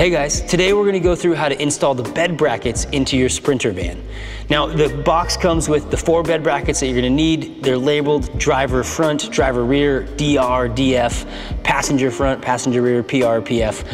Hey guys, today we're going to go through how to install the bed brackets into your Sprinter van. Now the box comes with the 4 bed brackets that you're going to need. They're labeled driver front, driver rear, DR, DF, passenger front, passenger rear, PR, PF.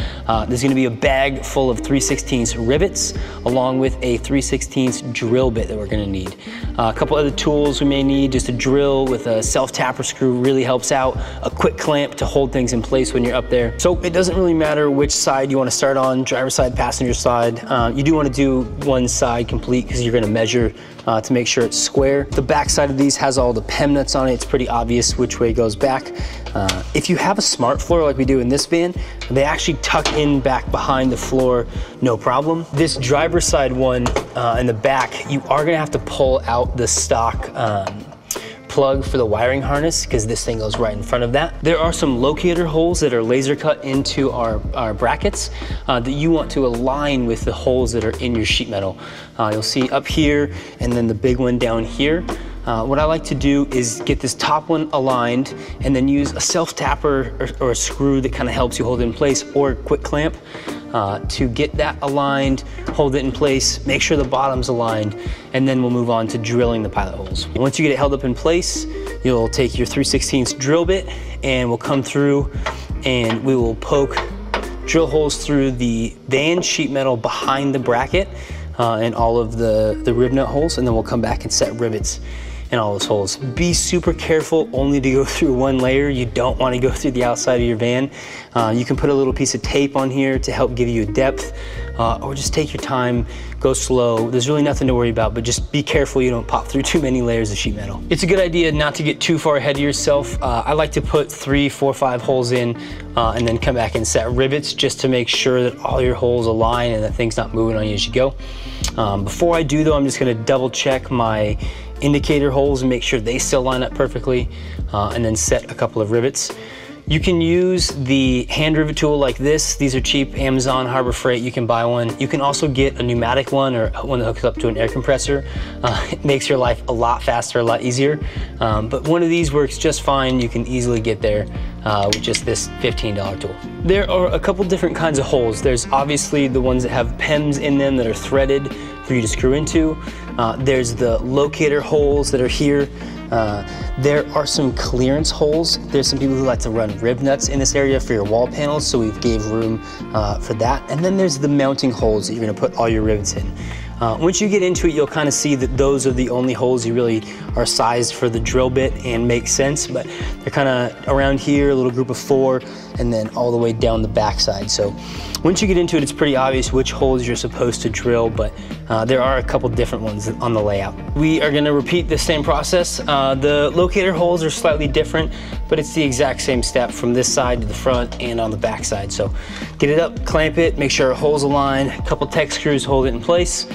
There's going to be a bag full of 3/16 rivets along with a 3/16 drill bit that we're going to need. A couple other tools we may need, just a drill with a self-tapper screw really helps out, a quick clamp to hold things in place when you're up there. So it doesn't really matter which side you want to start on, driver side, passenger side. You do want to do one side complete because you're going to measure to make sure it's square. The back side of these has all the PEM nuts on it. It's pretty obvious which way it goes back. If you have a smart floor like we do in this van, they actually tuck in back behind the floor, no problem. This driver side one in the back, you are going to have to pull out the stock plug for the wiring harness because this thing goes right in front of that. There are some locator holes that are laser cut into our brackets that you want to align with the holes that are in your sheet metal. You'll see up here and then the big one down here. What I like to do is get this top one aligned and then use a self-tapper or a screw that kind of helps you hold it in place, or a quick clamp to get that aligned, hold it in place, make sure the bottom's aligned, and then we'll move on to drilling the pilot holes. Once you get it held up in place, you'll take your 3/16 drill bit and we'll come through and we will poke drill holes through the van sheet metal behind the bracket and all of the rib nut holes, and then we'll come back and set rivets in all those holes. Be super careful only to go through one layer. You don't want to go through the outside of your van. You can put a little piece of tape on here to help give you a depth, or just take your time, go slow. There's really nothing to worry about, but just be careful you don't pop through too many layers of sheet metal. It's a good idea not to get too far ahead of yourself. I like to put 3, 4, 5 holes in and then come back and set rivets just to make sure that all your holes align and that thing's not moving on you as you go. Before I do though, I'm just gonna double check my indicator holes and make sure they still line up perfectly, and then set a couple of rivets. You can use the hand rivet tool like this. These are cheap, Amazon, Harbor Freight, you can buy one. You can also get a pneumatic one or one that hooks up to an air compressor. It makes your life a lot faster, a lot easier. But one of these works just fine. You can easily get there with just this $15 tool. There are a couple different kinds of holes. There's obviously the ones that have PEMs in them that are threaded for you to screw into. There's the locator holes that are here. There are some clearance holes. There's some people who like to run rib nuts in this area for your wall panels, so we've gave room for that. And then there's the mounting holes that you're gonna put all your rivets in. Once you get into it, you'll kind of see that those are the only holes you really are sized for the drill bit and make sense, but they're kind of around here, a little group of 4, and then all the way down the backside. So once you get into it, it's pretty obvious which holes you're supposed to drill, but there are a couple different ones on the layout. We are gonna repeat the same process. The locator holes are slightly different, but it's the exact same step from this side to the front and on the back side. So get it up, clamp it, make sure our holes align, a couple Tech screws hold it in place,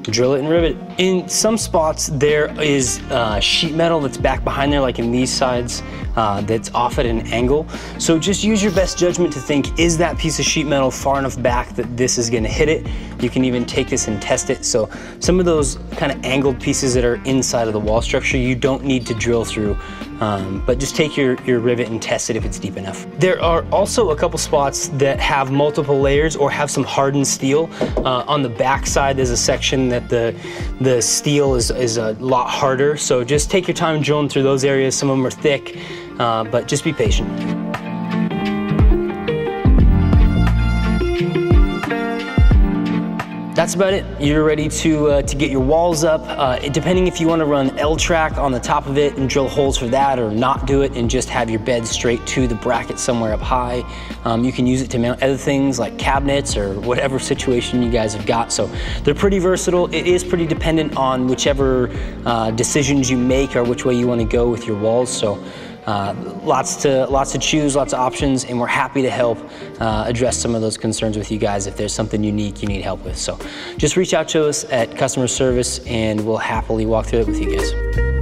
drill it and rivet it. In some spots there is sheet metal that's back behind there, like in these sides, that's off at an angle. So just use your best judgment to think, is that piece of sheet metal far enough back that this is gonna hit it? You can even take this and test it. So some of those kind of angled pieces that are inside of the wall structure, you don't need to drill through, but just take your rivet and test it if it's deep enough. There are also a couple spots that have multiple layers or have some hardened steel. On the back side, there's a section that the steel is a lot harder. So just take your time drilling through those areas. Some of them are thick, but just be patient. That's about it. You're ready to get your walls up. Depending if you want to run L-track on the top of it and drill holes for that, or not do it and just have your bed straight to the bracket somewhere up high. You can use it to mount other things like cabinets or whatever situation you guys have got. So they're pretty versatile. It is pretty dependent on whichever decisions you make or which way you want to go with your walls. So lots to choose, lots of options, and we're happy to help address some of those concerns with you guys if there's something unique you need help with. So just reach out to us at customer service and we'll happily walk through it with you guys.